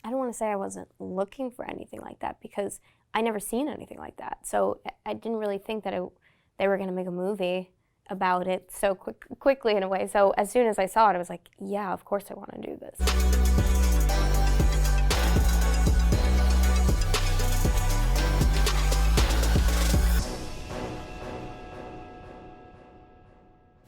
I don't want to say I wasn't looking for anything like that because I never seen anything like that. So I didn't really think that they were going to make a movie about it so quickly in a way. So as soon as I saw it, I was like, yeah, of course I want to do this.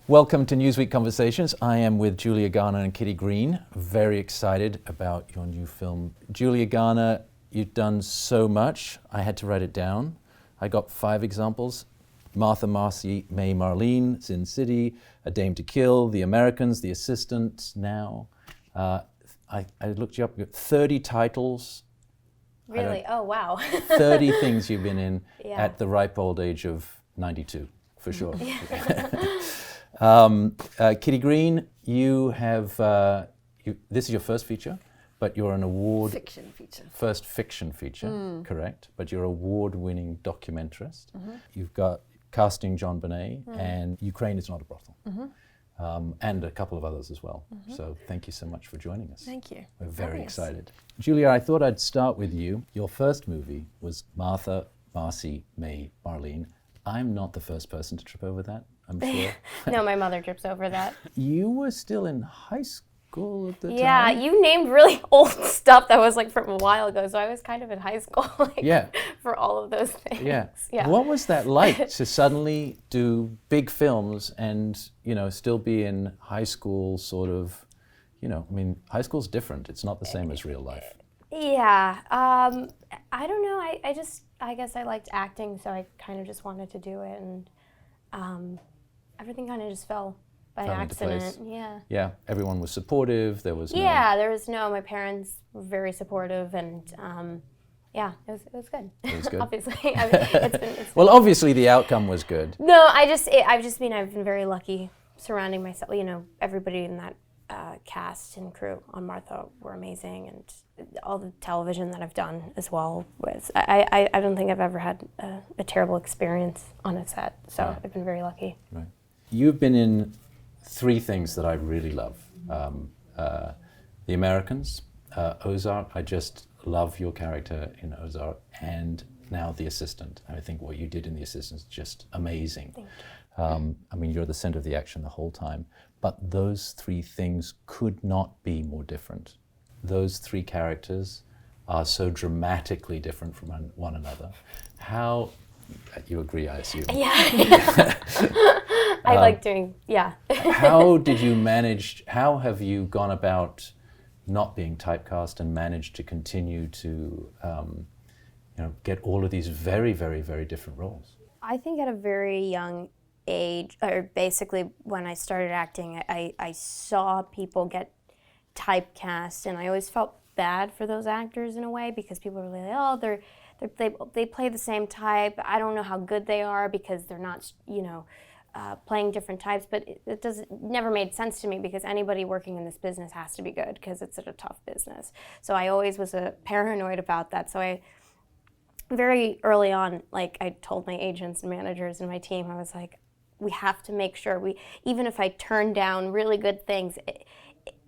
Welcome to Newsweek Conversations. I am with Julia Garner and Kitty Green. Very excited about your new film. Julia Garner, you've done so much. I had to write it down. I got 5 examples. Martha, Marcy, May, Marlene, Sin City, A Dame to Kill, The Americans, The Assistant, Now. I looked you up, you got 30 titles. Really? Oh, wow. 30 things you've been in Yeah. at the ripe old age of 92, for sure. Kitty Green, you have, this is your first feature, but you're an award... Fiction feature. First fiction feature, correct, but you're award-winning documentarist. You've got Casting JonBenet and Ukraine is Not a Brothel, and a couple of others as well. So thank you so much for joining us. Thank you. We're very Yes. excited. Julia, I thought I'd start with you. Your first movie was Martha, Marcy, May, Marlene. I'm not the first person to trip over that, I'm sure. No, my mother trips over that. You were still in high school at the Yeah, time? you named really old stuff that was like from a while ago, so I was kind of in high school Yeah. for all of those things. Yeah. Yeah. What was that like to suddenly do big films and, still be in high school sort of, I mean, high school's different. It's not the same as real life. Yeah, I don't know. I guess I liked acting, so I kind of just wanted to do it, and everything kind of just fell by Fell into accident. place. Yeah. Yeah, everyone was supportive. There was Yeah, there was my parents were very supportive, and yeah, it was good. It was good. Obviously, I mean, it's been Well, obviously the outcome was good. No, I've been very lucky surrounding myself. Everybody in that cast and crew on Martha were amazing, and all the television that I've done as well was. I don't think I've ever had a terrible experience on a set, so Right. I've been very lucky. Right. You've been in 3 things that I really love. The Americans, Osark. I just love your character in Osark, and now The Assistant. I think what you did in The Assistant is just amazing. Thank you. I mean, you're the center of the action the whole time, but those 3 things could not be more different. Those 3 characters are so dramatically different from one another. How, you agree, I assume? Yeah. I like doing. Yeah. How did you manage, how have you gone about not being typecast and managed to continue to get all of these very, very, very different roles? I think at a very young age, or basically when I started acting, I saw people get typecast, and I always felt bad for those actors in a way, because people were like, oh, they play the same type. I don't know how good they are because they're not, playing different types. But it never made sense to me, because anybody working in this business has to be good, because it's such a tough business. So I always was paranoid about that. So I very early on, I told my agents and managers and my team, I was like, we have to make sure even if I turn down really good things,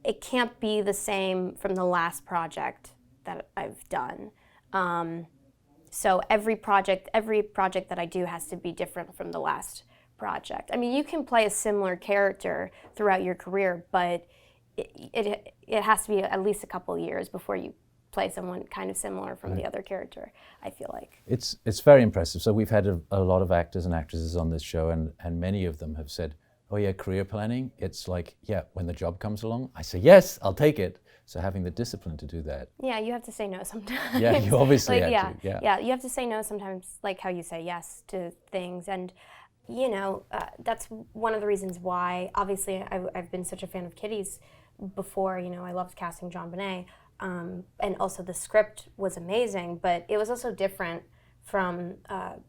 it can't be the same from the last project that I've done. So every project that I do has to be different from the last project. I mean, you can play a similar character throughout your career, but it has to be at least a couple of years before you play someone kind of similar from the other character, I feel like. It's very impressive. So we've had a lot of actors and actresses on this show, and many of them have said, oh yeah, career planning, it's like, yeah, when the job comes along, I say, yes, I'll take it. So having the discipline to do that. Yeah, you have to say no sometimes. Yeah, you obviously like, have to. Yeah, you have to say no sometimes, like how you say yes to things. And, that's one of the reasons why, obviously, I've been such a fan of Kitty's before. I loved casting JonBenet. And also the script was amazing, but it was also different from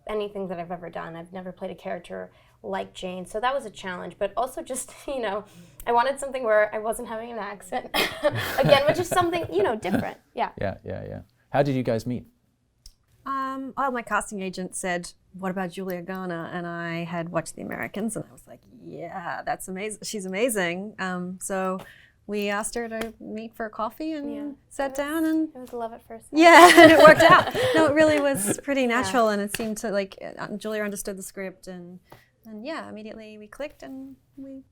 anything that I've ever done. I've never played a character like Jane, so that was a challenge. But also just, I wanted something where I wasn't having an accent, again, which is something, different. Yeah. Yeah. How did you guys meet? My casting agent said, what about Julia Garner? And I had watched The Americans, and I was like, yeah, that's amazing. She's amazing. So we asked her to meet for a coffee and Yeah. sat down and It was love at first sight. yeah, and it worked out. No, it really was pretty natural, and it seemed to like Julia understood the script, and yeah, immediately we clicked and we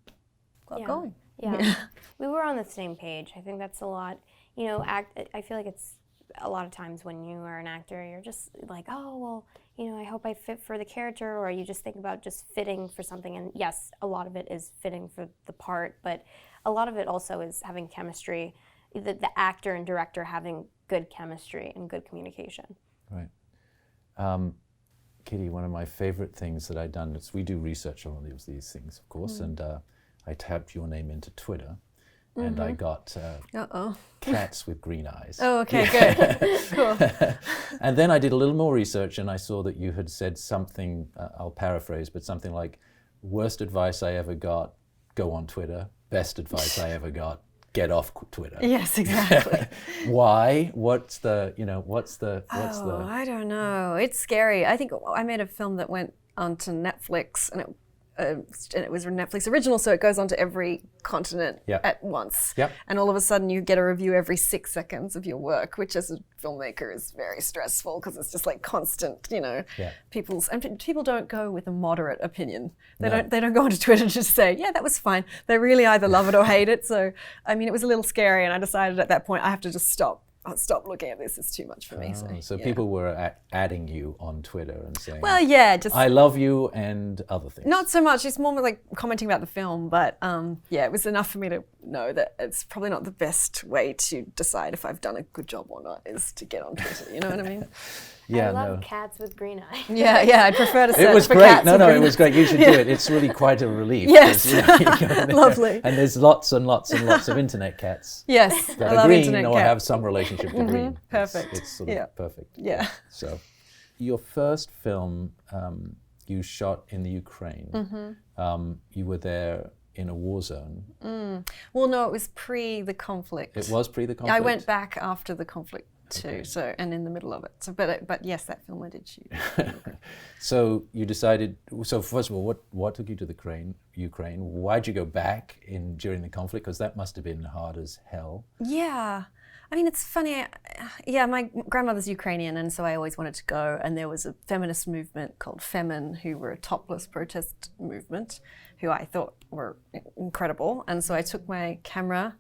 got going. Yeah. We were on the same page. I think that's a lot. You know, I feel like it's a lot of times when you are an actor, you're just like, oh, well, you know, I hope I fit for the character, or you just think about just fitting for something. And yes, a lot of it is fitting for the part, but a lot of it also is having chemistry, the actor and director having good chemistry and good communication. Right. Kitty, one of my favorite things that I've done is we do research on all of these things, of course, and I tapped your name into Twitter, and I got cats with green eyes. Oh, okay, good. Cool. And then I did a little more research, and I saw that you had said something, I'll paraphrase, but something like, worst advice I ever got, go on Twitter. Best advice I ever got, get off Twitter. Yes, exactly. Why? What's the? I don't know. It's scary. I think I made a film that went onto Netflix, and it was a Netflix original, so it goes onto every continent at once. Yep. And all of a sudden you get a review every 6 seconds of your work, which as a filmmaker is very stressful because it's just like constant, you know, people don't go with a moderate opinion. They don't go onto Twitter to just say, yeah, that was fine. They really either love it or hate it. So, I mean, it was a little scary, and I decided at that point I have to just stop looking at this. It's too much for me. So people were adding you on Twitter and saying, well, yeah, just I love you and other things. Not so much. It's more like commenting about the film, but it was enough for me to know that it's probably not the best way to decide if I've done a good job or not is to get on Twitter. You know what I mean? I love cats with green eyes. Yeah, I'd prefer to search It was for great. cats with No, green it was eyes. great. You should do it. It's really quite a relief. Yes. You know, Lovely. And there's lots and lots and lots of internet cats. Yes, That I are love green internet or cat. have some relationship to green. Perfect. It's sort of perfect. Yeah. So, your first film you shot in the Ukraine. You were there in a war zone. Well, no, it was pre the conflict. It was pre the conflict? I went back after the conflict too, and in the middle of it. So, but yes, that film I did shoot. So you decided. So first of all, what took you to the Ukraine? Why'd you go back during the conflict? Because that must have been hard as hell. Yeah. I mean, it's funny. My grandmother's Ukrainian, and so I always wanted to go. And there was a feminist movement called Femin, who were a topless protest movement, who I thought were incredible. And so I took my camera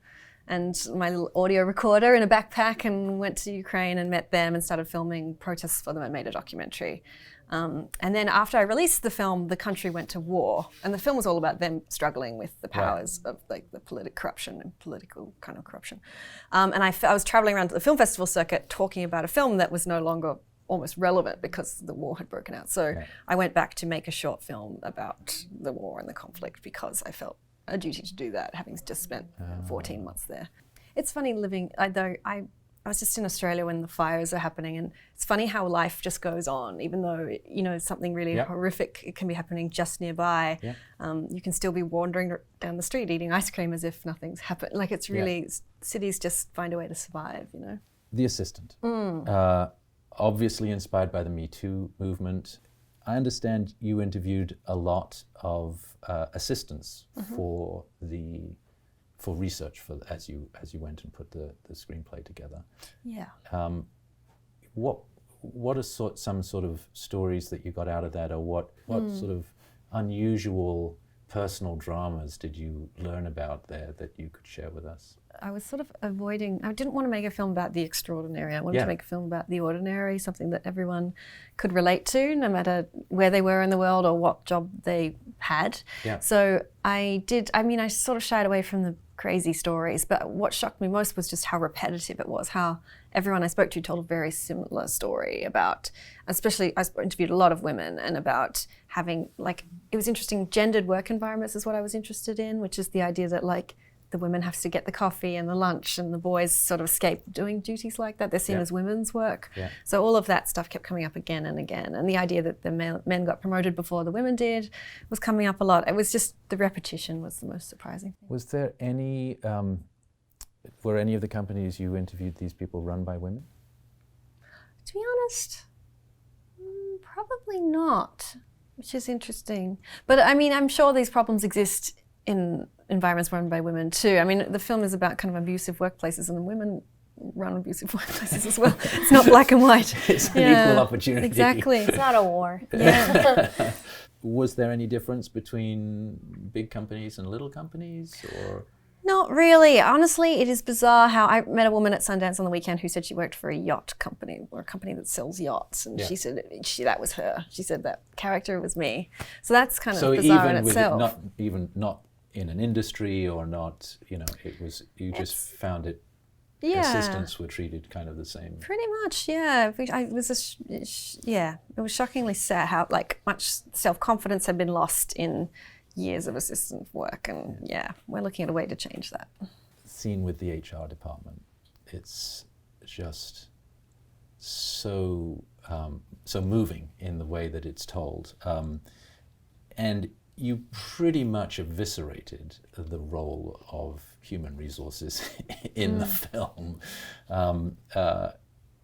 and my little audio recorder in a backpack and went to Ukraine and met them and started filming protests for them and made a documentary. And then after I released the film, the country went to war, and the film was all about them struggling with the powers of like the corruption and political kind of corruption. And I was traveling around to the film festival circuit talking about a film that was no longer almost relevant because the war had broken out. So I went back to make a short film about the war and the conflict because I felt a duty to do that, having just spent 14 months there. It's funny living, I was just in Australia when the fires are happening, and it's funny how life just goes on, even though, you know, something really horrific can be happening just nearby. You can still be wandering down the street eating ice cream as if nothing's happened. Like, it's really, cities just find a way to survive, you know. The Assistant, obviously inspired by the Me Too movement. I understand you interviewed a lot of assistants for research as you went and put the screenplay together. Yeah. What are some sort of stories that you got out of that, or what sort of unusual personal dramas did you learn about there that you could share with us? I was sort of avoiding, I didn't want to make a film about the extraordinary. I wanted to make a film about the ordinary, something that everyone could relate to, no matter where they were in the world or what job they had. So I sort of shied away from the crazy stories, but what shocked me most was just how repetitive it was, how everyone I spoke to told a very similar story about, especially I interviewed a lot of women, and about having, like, it was interesting, gendered work environments is what I was interested in, which is the idea that, like, the women have to get the coffee and the lunch, and the boys sort of escape doing duties like that. They're seen as women's work. So all of that stuff kept coming up again and again. And the idea that the men got promoted before the women did was coming up a lot. It was just, the repetition was the most surprising thing. Was there any, were any of the companies you interviewed these people run by women? To be honest, probably not, which is interesting. But I mean, I'm sure these problems exist in environments run by women too. I mean, the film is about kind of abusive workplaces, and women run abusive workplaces as well. It's not black and white. It's an equal opportunity. Exactly. It's not a war. Yeah. Was there any difference between big companies and little companies, or? Not really. Honestly, it is bizarre how I met a woman at Sundance on the weekend who said she worked for a yacht company, or a company that sells yachts, and she said that was her. She said that character was me. So that's kind of bizarre in itself. Not even not in an industry or not, it was just found it. Assistants were treated kind of the same. Pretty much, yeah. It was shockingly sad how much self-confidence had been lost in years of assistant work, and we're looking at a way to change that. Scene with the HR department, it's just so moving in the way that it's told, and you pretty much eviscerated the role of human resources in the film.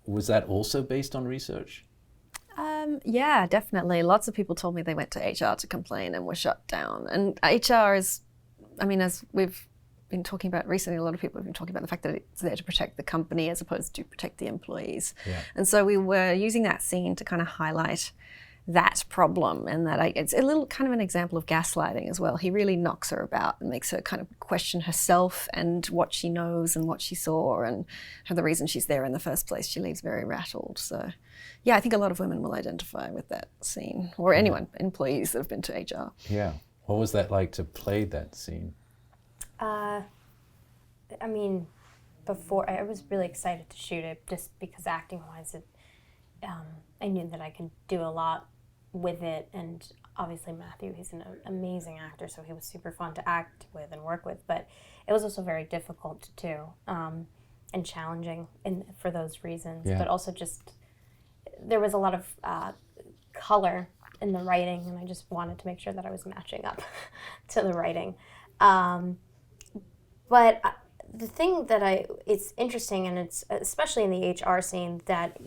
Was that also based on research? Yeah, definitely. Lots of people told me they went to HR to complain and were shut down. And HR is, as we've been talking about recently, a lot of people have been talking about the fact that it's there to protect the company as opposed to protect the employees. Yeah. And so we were using that scene to kind of highlight that problem, and that it's a little kind of an example of gaslighting as well. He really knocks her about and makes her kind of question herself and what she knows and what she saw and the reason she's there in the first place. She leaves very rattled. So I think a lot of women will identify with that scene, or anyone, employees that have been to HR. Yeah. What was that like to play that scene? Before, I was really excited to shoot it just because acting-wise, I knew that I could do a lot with it, and obviously Matthew, he's an amazing actor, so he was super fun to act with and work with, but it was also very difficult to do, and challenging for those reasons, but also just, there was a lot of color in the writing, and I just wanted to make sure that I was matching up to the writing. But the thing that it's interesting, and it's especially in the HR scene, that,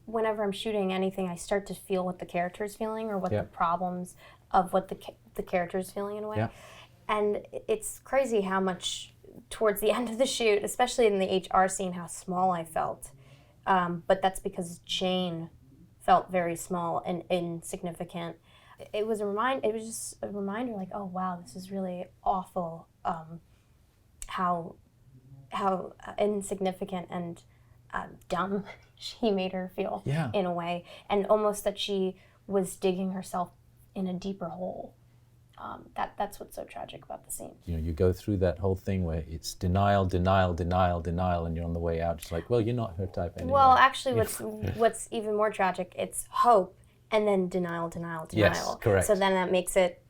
whenever I'm shooting anything, I start to feel what the character's feeling, or what the problems of what the character's feeling in a way. Yeah. And it's crazy how much towards the end of the shoot, especially in the HR scene, how small I felt. But that's because Jane felt very small and insignificant. It was just a reminder, like, oh wow, this is really awful. How insignificant and dumb she made her feel in a way, and almost that she was digging herself in a deeper hole. That's what's so tragic about the scene. You go through that whole thing where it's denial, denial, denial, denial, and you're on the way out just like, well, you're not her type anyway. Well, actually, what's even more tragic, it's hope, and then denial, denial, denial. Yes, correct. So then that makes it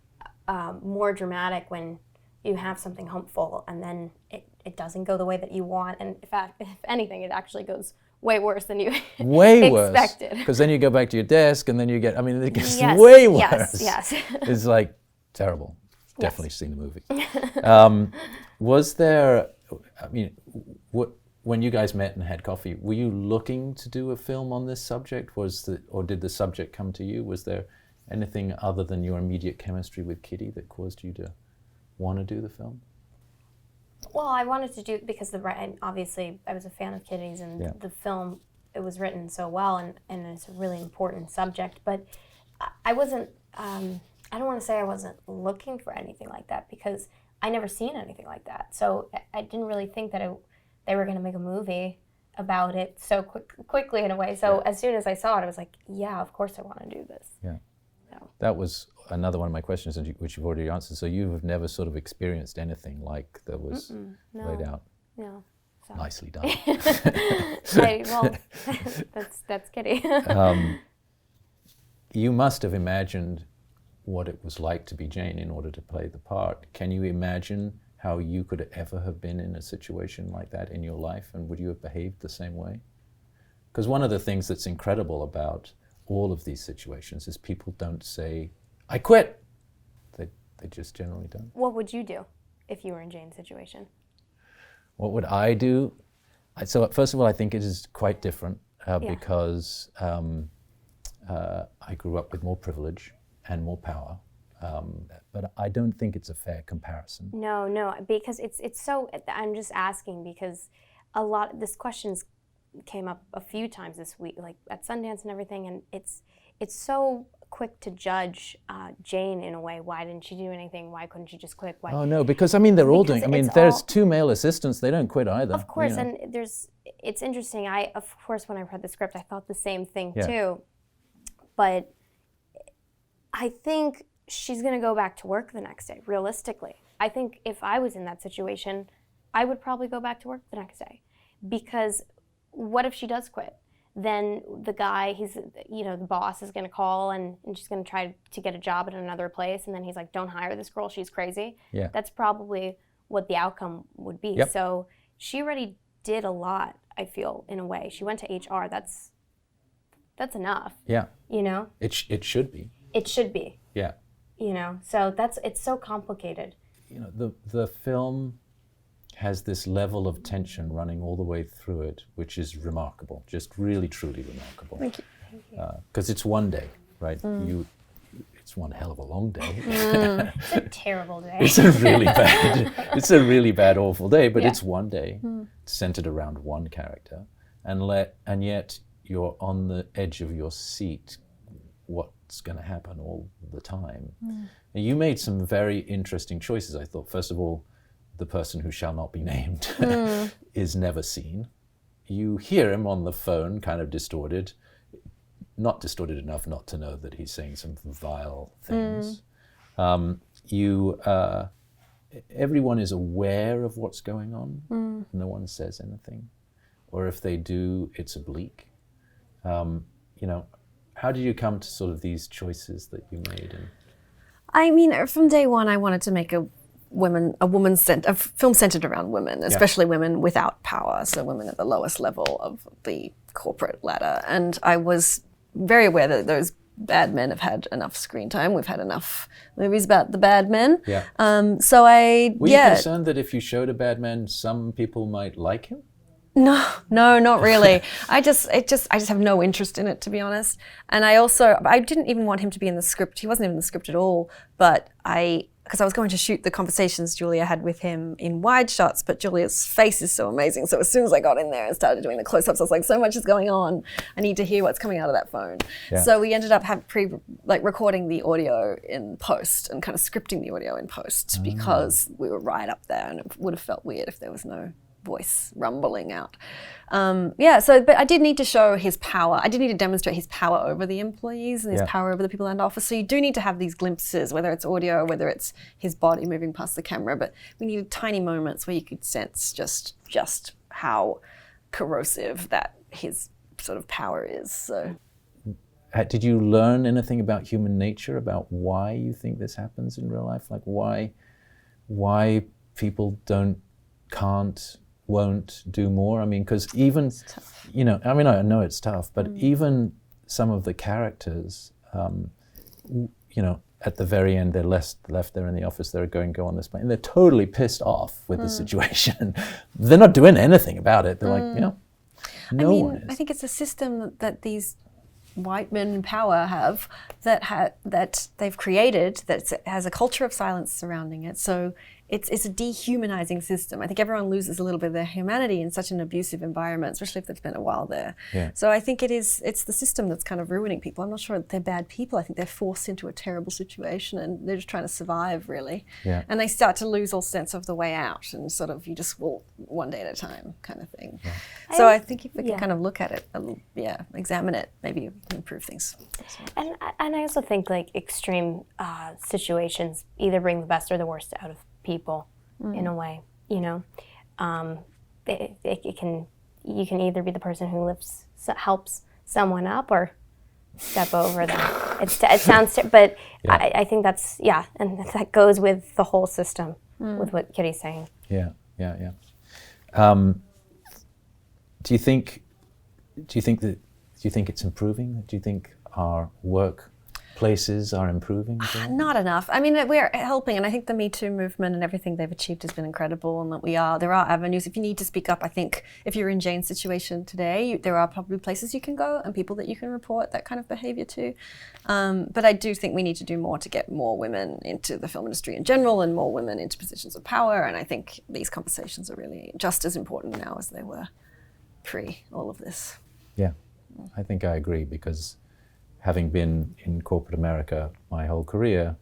more dramatic when you have something hopeful, and then it doesn't go the way that you want. And in fact, if anything, it actually goes way worse than you expected. Because then you go back to your desk, and then you get, it gets way worse. Yes. It's like terrible. Definitely seen the movie. Was there, when you guys met and had coffee, were you looking to do a film on this subject? Or did the subject come to you? Was there anything other than your immediate chemistry with Kitty that caused you to want to do the film? Well, I wanted to do it because obviously I was a fan of Kitty's, and the film, it was written so well, and it's a really important subject. But I wasn't, I don't want to say I wasn't looking for anything like that, because I never seen anything like that. So I didn't really think that they were going to make a movie about it so quickly in a way. So as soon as I saw it, I was like, yeah, of course I want to do this. Yeah. That was another one of my questions, which you've already answered. So you have never sort of experienced anything like that was laid out? No. So. Nicely done. That's Kitty. You must have imagined what it was like to be Jane in order to play the part. Can you imagine how you could ever have been in a situation like that in your life, and would you have behaved the same way? Because one of the things that's incredible about all of these situations is people don't say, I quit. They just generally don't. What would you do if you were in Jane's situation? What would I do? So first of all, I think it is quite different because I grew up with more privilege and more power. But I don't think it's a fair comparison. No, because it's so. I'm just asking because this questions came up a few times this week, like at Sundance and everything, and it's so quick to judge Jane in a way. Why didn't she do anything? Why couldn't she just quit? Why? Oh no, because I mean they're all doing. I mean, there's 2 male assistants. They don't quit either. Of course, and it's interesting. Of course, when I read the script, I thought the same thing too. But I think she's going to go back to work the next day, realistically. I think if I was in that situation, I would probably go back to work the next day. Because what if she does quit? Then the guy, the boss is going to call and she's going to try to get a job at another place. And then he's like, don't hire this girl, she's crazy. Yeah. That's probably what the outcome would be. Yep. So she already did a lot, I feel, in a way. She went to HR. That's enough. Yeah. You know? It should be. It should be. Yeah. You know, so it's so complicated. You know, the film has this level of tension running all the way through it, which is remarkable, just really, truly remarkable. Thank you. Because it's one day, right? It's one hell of a long day. It's a terrible day. It's a really bad, awful day, but it's one day centered around one character, and yet you're on the edge of your seat. What's going to happen all the time? And you made some very interesting choices, I thought. First of all, the person who shall not be named is never seen. You hear him on the phone, kind of distorted, not distorted enough not to know that he's saying some vile things. Everyone is aware of what's going on. No one says anything. Or if they do, it's oblique. How did you come to sort of these choices that you made? I mean, from day one, I wanted to make a film centered around women, especially women without power, so women at the lowest level of the corporate ladder. And I was very aware that those bad men have had enough screen time. We've had enough movies about the bad men. Yeah. Were you concerned that if you showed a bad man, some people might like him? No, not really. I just have no interest in it, to be honest. And I didn't even want him to be in the script. He wasn't even in the script at all. But because I was going to shoot the conversations Julia had with him in wide shots, but Julia's face is so amazing. So as soon as I got in there and started doing the close-ups, I was like, so much is going on. I need to hear what's coming out of that phone. Yeah. So we ended up recording the audio in post and kind of scripting the audio in post because we were right up there, and it would have felt weird if there was no voice rumbling out. But I did need to show his power. I did need to demonstrate his power over the employees and his power over the people in the office. So you do need to have these glimpses, whether it's audio, whether it's his body moving past the camera, but we needed tiny moments where you could sense just how corrosive that his sort of power is. So, did you learn anything about human nature, about why you think this happens in real life? Like why people can't, won't do more? I mean, because even, I know it's tough, but even some of the characters, at the very end, they're left there in the office, they're go on this plane, and they're totally pissed off with the situation. They're not doing anything about it. They're like, no one is. I think it's a system that these white men in power have that they've created that has a culture of silence surrounding it. So it's a dehumanizing system. I think everyone loses a little bit of their humanity in such an abusive environment, especially if they've spent a while there. Yeah. So I think it's the system that's kind of ruining people. I'm not sure they're bad people. I think they're forced into a terrible situation and they're just trying to survive, really. Yeah. And they start to lose all sense of the way out and sort of you just walk one day at a time kind of thing. Yeah. So I think if we can kind of look at it, examine it, maybe we can improve things. And I also think like extreme situations either bring the best or the worst out of people in a way, you can either be the person who helps someone up or step over them. It sounds, but I think that's, and that goes with the whole system, with what Kitty's saying. Yeah. Do you think it's improving? Do you think our work places are improving? Not enough. I mean, we're helping, and I think the Me Too movement and everything they've achieved has been incredible, and that there are avenues. If you need to speak up, I think if you're in Jane's situation today, there are probably places you can go and people that you can report that kind of behavior to. But I do think we need to do more to get more women into the film industry in general and more women into positions of power, and I think these conversations are really just as important now as they were pre all of this. Yeah, I think I agree, because having been in corporate America my whole career,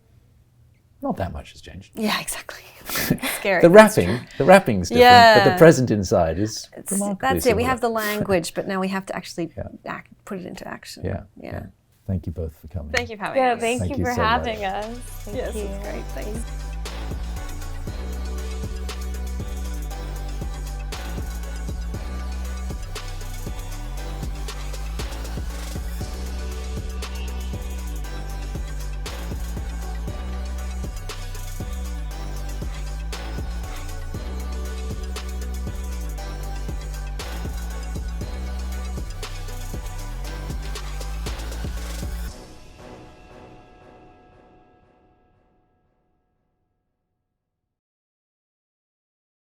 not that much has changed. Yeah, exactly. It's scary. The rapping's different, Yeah. but the present inside is remarkably That's it. We similar. have the language, but now we have to actually put it into action. Yeah. Thank you both for coming. Thank you for having Yeah, us. thank Thank you you for so much. having us. Thank Yes, you. it's great. Thanks.